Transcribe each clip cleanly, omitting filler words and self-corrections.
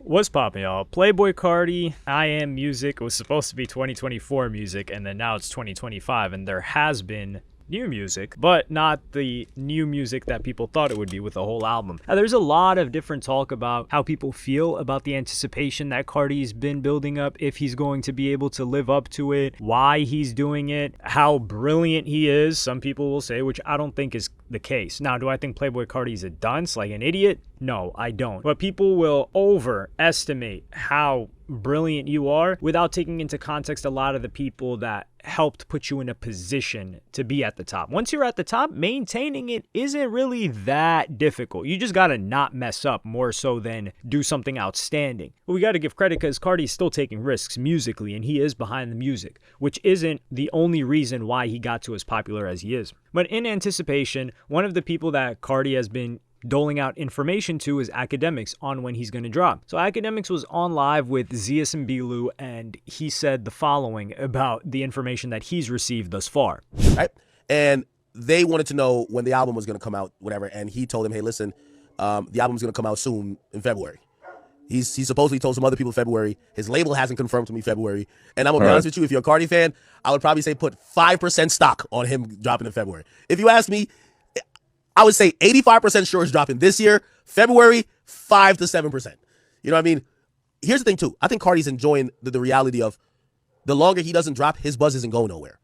What's poppin', y'all? Playboi Carti, I Am Music. It was supposed to be 2024 music, and then now it's 2025, and there has been new music, but not the new music that people thought it would be with the whole album. Now, there's a lot of different talk about how people feel about the anticipation that Carti's been building up, if he's going to be able to live up to it, why he's doing it, how brilliant he is, some people will say, which I don't think is the case. Now, do I think Playboi Carti's a dunce, like an idiot? No, I don't. But people will overestimate how brilliant you are without taking into context a lot of the people that helped put you in a position to be at the top. Once you're at the top, maintaining it isn't really that difficult. You just gotta not mess up more so than do something outstanding. But we gotta give credit because Carti's still taking risks musically, and he is behind the music, which isn't the only reason why he got to as popular as he is. But in anticipation, one of the people that Carti has been doling out information to is Akademiks on when he's going to drop. So Akademiks was on live with Zias and Bilu, and he said the following about the information that he's received thus far. Right? And they wanted to know when the album was going to come out, whatever, and he told them, hey, listen, the album's going to come out soon in February. He supposedly told some other people February. His label hasn't confirmed to me February. And I'm going to be honest with you, if you're a Carti fan, I would probably say put 5% stock on him dropping in February. If you ask me, I would say 85% sure it's dropping this year. February, 5 to 7%. You know what I mean? Here's the thing, too. I think Carti's enjoying the reality of the longer he doesn't drop, his buzz isn't going nowhere.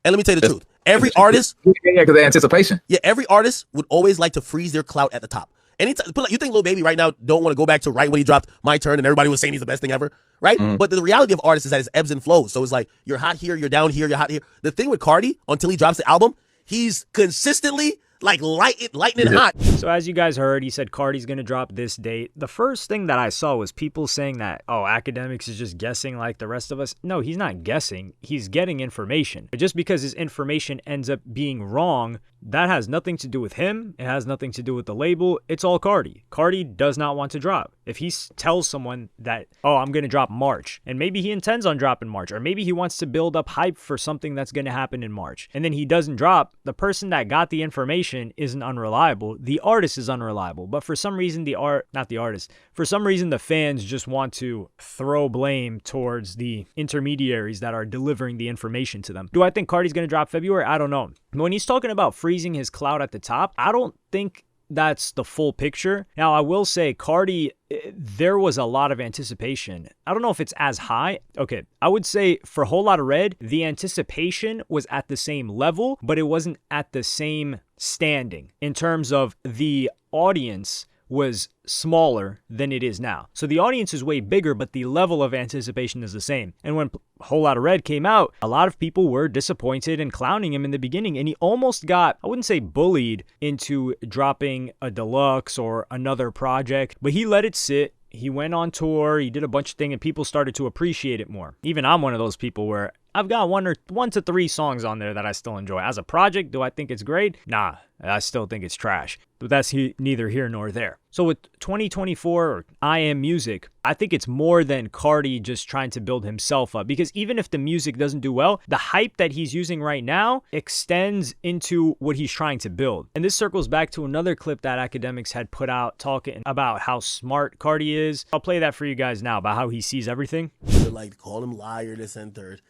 And let me tell you the truth. Every artist... Yeah, because the anticipation. Yeah, every artist would always like to freeze their clout at the top. Anytime, you think Lil Baby right now don't want to go back to right when he dropped My Turn and everybody was saying he's the best thing ever, right? But the reality of artists is that it's ebbs and flows. So it's like, you're hot here, you're down here, you're hot here. The thing with Carti, until he drops the album, he's consistently... like lightning hot. So as you guys heard, he said Carti's going to drop this date. The first thing that I saw was people saying that, oh, Akademiks is just guessing like the rest of us. No, he's not guessing. He's getting information. But just because his information ends up being wrong, that has nothing to do with him. It has nothing to do with the label. It's all Carti. Carti does not want to drop. If he tells someone that, oh, I'm going to drop March, and maybe he intends on dropping March, or maybe he wants to build up hype for something that's going to happen in March, and then he doesn't drop, the person that got the information isn't unreliable. The artist is unreliable. But for some reason, for some reason, the fans just want to throw blame towards the intermediaries that are delivering the information to them. Do I think Carti's going to drop February? I don't know. When he's talking about freezing his clout at the top, I don't think that's the full picture. Now, I will say Carti, there was a lot of anticipation. I don't know if it's as high. Okay, I would say for Whole Lotta Red, the anticipation was at the same level, but it wasn't at the same standing in terms of the audience was smaller than it is now. So the audience is way bigger, but the level of anticipation is the same. And when Whole Lotta Red came out, a lot of people were disappointed and clowning him in the beginning. And he almost got, I wouldn't say bullied into dropping a deluxe or another project, but he let it sit. He went on tour, he did a bunch of things, and people started to appreciate it more. Even I'm one of those people where I've got one to three songs on there that I still enjoy. As a project, do I think it's great? Nah, I still think it's trash. But that's neither here nor there. So with 2024 or I Am Music, I think it's more than Carti just trying to build himself up. Because even if the music doesn't do well, the hype that he's using right now extends into what he's trying to build. And this circles back to another clip that Akademiks had put out talking about how smart Carti is. I'll play that for you guys now about how he sees everything. They're like, call him liar, this and third.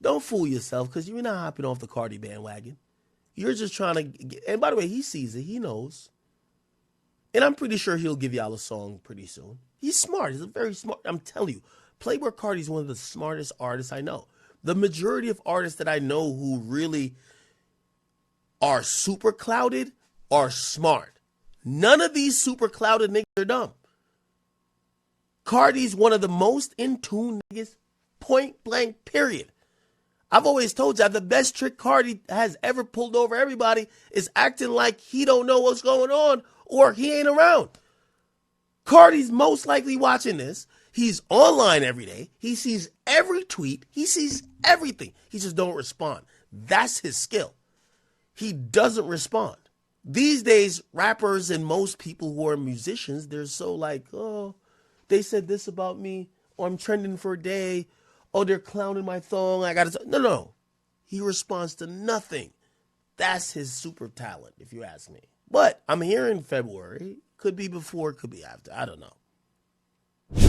Don't fool yourself, because you're not hopping off the Carti bandwagon. You're just trying to get, and by the way, he sees it. He knows. And I'm pretty sure he'll give y'all a song pretty soon. He's smart. He's a very smart, I'm telling you. Playboi Carti is one of the smartest artists I know. The majority of artists that I know who really are super clouded are smart. None of these super clouded niggas are dumb. Carti's one of the most in tune niggas, point blank, period. I've always told you the best trick Carti has ever pulled over everybody is acting like he don't know what's going on or he ain't around. Carti's most likely watching this. He's online every day. He sees every tweet. He sees everything. He just don't respond. That's his skill. He doesn't respond. These days, rappers and most people who are musicians, they're so like, oh, they said this about me, or I'm trending for a day. Oh, they're clowning my thong. I got to. No. He responds to nothing. That's his super talent, if you ask me. But I'm hearing February. Could be before, could be after. I don't know.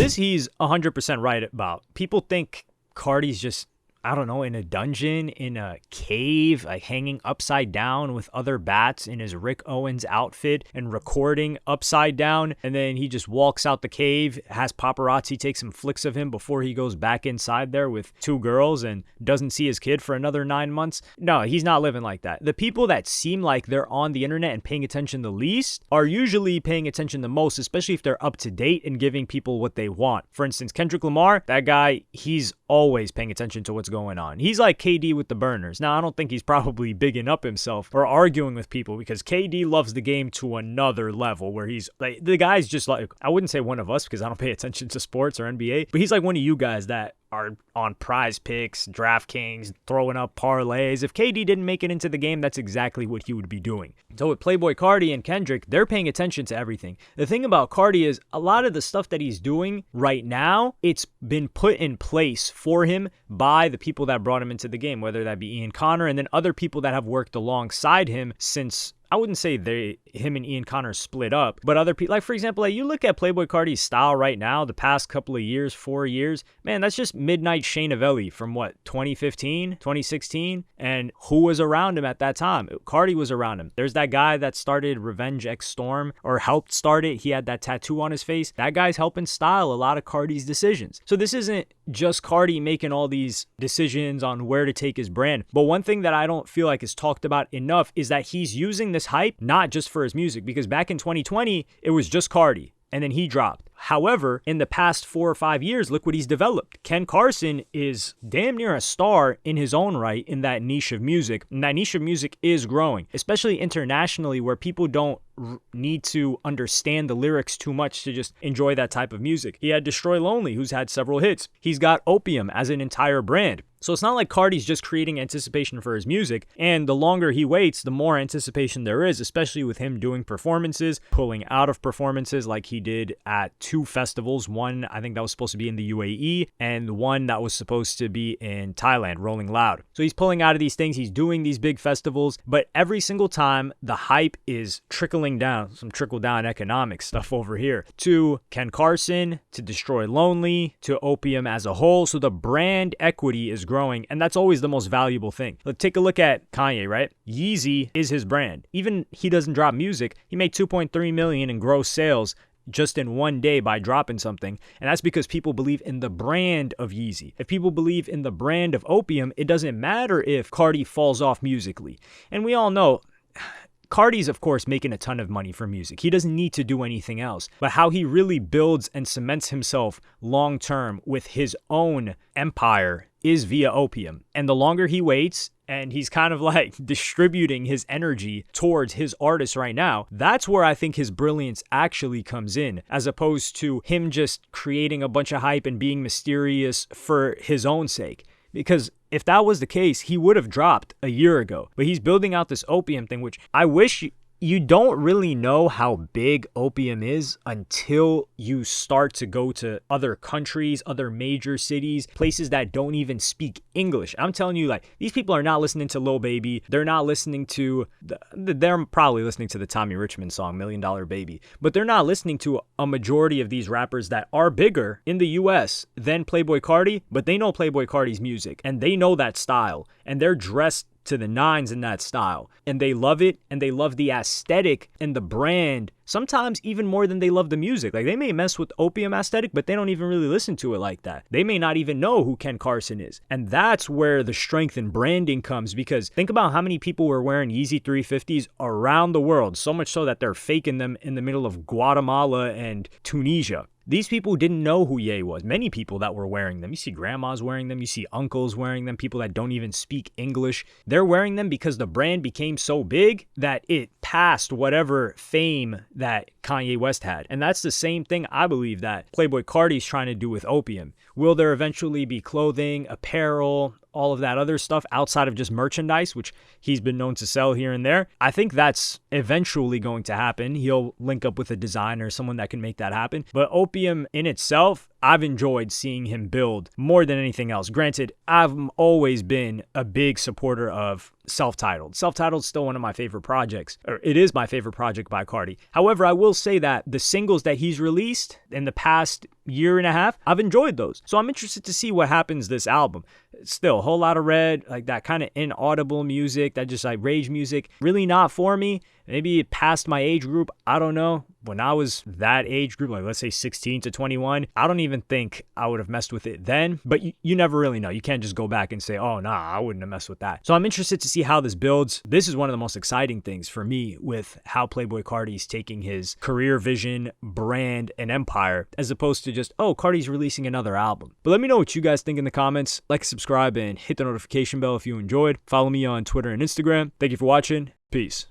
This he's 100% right about. People think Cardi's just, I don't know, in a dungeon, in a cave, like hanging upside down with other bats in his Rick Owens outfit and recording upside down. And then he just walks out the cave, has paparazzi take some flicks of him before he goes back inside there with 2 girls and doesn't see his kid for another 9 months. No, he's not living like that. The people that seem like they're on the internet and paying attention the least are usually paying attention the most, especially if they're up to date and giving people what they want. For instance, Kendrick Lamar, that guy, he's always paying attention to what's going on. He's like KD with the burners. Now, I don't think he's probably bigging up himself or arguing with people, because KD loves the game to another level where he's like, the guy's just like, I wouldn't say one of us because I don't pay attention to sports or NBA, but he's like one of you guys that are on Prize Picks, DraftKings, throwing up parlays. If KD didn't make it into the game, that's exactly what he would be doing. So with Playboi Carti and Kendrick, they're paying attention to everything. The thing about Carti is a lot of the stuff that he's doing right now, it's been put in place for him by the people that brought him into the game, whether that be Ian Connor and then other people that have worked alongside him since, I wouldn't say him and Ian Connor split up, but other people, like for example, like you look at Playboi Carti's style right now, the past couple of years, 4 years, man, that's just Midnight Shane Avelli from what, 2015, 2016, and who was around him at that time? Carti was around him. There's that guy that started Revenge X Storm, or helped start it. He had that tattoo on his face. That guy's helping style a lot of Carti's decisions. So this isn't just Carti making all these decisions on where to take his brand. But one thing that I don't feel like is talked about enough is that he's using this hype not just for his music, because back in 2020, it was just Carti, and then he dropped. However, in the past 4 or 5 years, look what he's developed. Ken Carson is damn near a star in his own right in that niche of music. And that niche of music is growing, especially internationally, where people don't need to understand the lyrics too much to just enjoy that type of music. He had Destroy Lonely, who's had several hits. He's got Opium as an entire brand. So it's not like Carti's just creating anticipation for his music, and the longer he waits, the more anticipation there is, especially with him doing performances, pulling out of performances like he did at 2 festivals. One, I think that was supposed to be in the UAE, and one that was supposed to be in Thailand, Rolling Loud. So he's pulling out of these things, he's doing these big festivals, but every single time the hype is trickling down, some trickle down economics stuff over here, to Ken Carson, to Destroy Lonely, to Opium as a whole. So the brand equity is growing, and that's always the most valuable thing. Let's take a look at Kanye, right? Yeezy is his brand. Even he doesn't drop music, he made 2.3 million in gross sales just in one day by dropping something. And that's because people believe in the brand of Yeezy. If people believe in the brand of Opium, it doesn't matter if Carti falls off musically. And we all know Carti's, of course, making a ton of money from music. He doesn't need to do anything else. But how he really builds and cements himself long term with his own empire is via Opium. And the longer he waits, and he's kind of like distributing his energy towards his artists right now, that's where I think his brilliance actually comes in, as opposed to him just creating a bunch of hype and being mysterious for his own sake. Because if that was the case, he would have dropped a year ago. But he's building out this Opium thing, which I wish you don't really know how big Opium is until you start to go to other countries, other major cities, places that don't even speak English. I'm telling you, like, these people are not listening to Lil Baby. They're not listening to, they're probably listening to the Tommy Richmond song, $1 Million Baby. But they're not listening to a majority of these rappers that are bigger in the US than Playboi Carti, but they know Playboi Carti's music, and they know that style, and they're dressed to the nines in that style, and they love it, and they love the aesthetic and the brand, sometimes even more than they love the music. Like, they may mess with Opium aesthetic, but they don't even really listen to it like that. They may not even know who Ken Carson is. And that's where the strength in branding comes, because think about how many people were wearing Yeezy 350s around the world, so much so that they're faking them in the middle of Guatemala and Tunisia. These people didn't know who Ye was. Many people that were wearing them. You see grandmas wearing them. You see uncles wearing them. People that don't even speak English. They're wearing them because the brand became so big that it passed whatever fame that Kanye West had. And that's the same thing I believe that Playboi Carti's trying to do with Opium. Will there eventually be clothing, apparel, all of that other stuff outside of just merchandise, which he's been known to sell here and there? I think that's eventually going to happen. He'll link up with a designer, someone that can make that happen. But Opium in itself, I've enjoyed seeing him build more than anything else. Granted, I've always been a big supporter of Self-Titled. Self-Titled's still one of my favorite projects, or it is my favorite project by Cardi. However, I will say that the singles that he's released in the past year and a half, I've enjoyed those. So I'm interested to see what happens this album. Still, a whole lot of red, like that kind of inaudible music, that just like rage music, really not for me. Maybe past my age group, I don't know. When I was that age group, like let's say 16 to 21, I don't even think I would have messed with it then. But you never really know. You can't just go back and say, oh, nah, I wouldn't have messed with that. So I'm interested to see how this builds. This is one of the most exciting things for me with how Playboi Carti's taking his career vision, brand, and empire, as opposed to just, oh, Carti's releasing another album. But let me know what you guys think in the comments. Like, subscribe, and hit the notification bell if you enjoyed. Follow me on Twitter and Instagram. Thank you for watching. Peace.